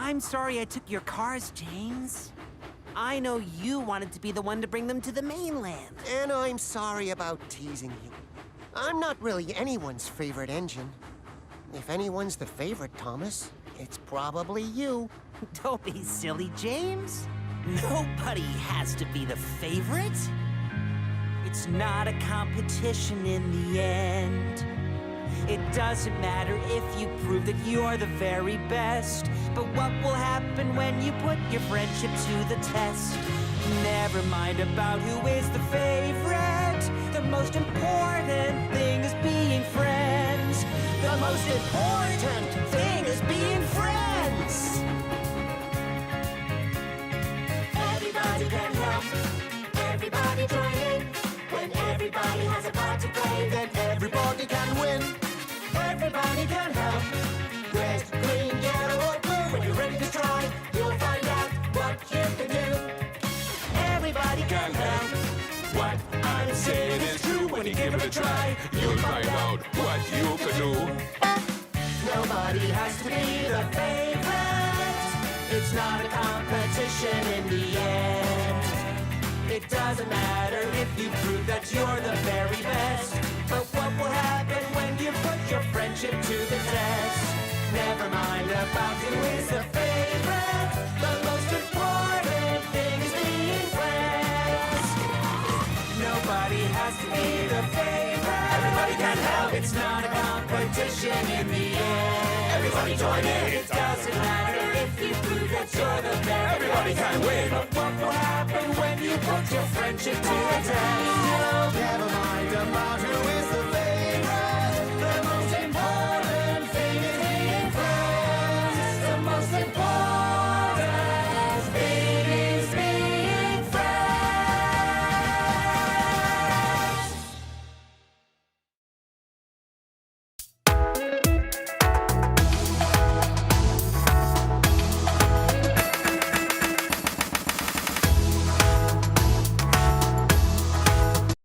I'm sorry I took your cars, James. I know you wanted to be the one to bring them to the mainland. And I'm sorry about teasing you. I'm not really anyone's favorite engine. If anyone's the favorite, Thomas, it's probably you. Don't be silly, James. Nobody has to be the favorite. It's not a competition in the end. It doesn't matter if you prove that you're the very best. But what will happen when you put your friendship to the test? Never mind about who is the favorite. The most important thing is being friends. The most important thing is being friends. Everybody can help. Everybody join in. When everybody has a part to play, then Everybody can win. everybody can help. Red, green, yellow, or blue. When you're ready to try, you'll find out what you can do. Everybody can help. What I'm saying is true. When you give it a try, you'll find out what you can do. Nobody has to be the favorite. It's not a competition in the end. It doesn't matter if you prove that you're the very best. But what will happen when you put your friendship to the test? Never mind about who is the favorite. The most important thing is being friends. Nobody has to be the favorite. Everybody can help. It's not a competition in the end. Everybody join in. It doesn't matter if you prove that you're the very best. Everybody can win. But what will happen when you put your friendship to the test? Never mind about who is the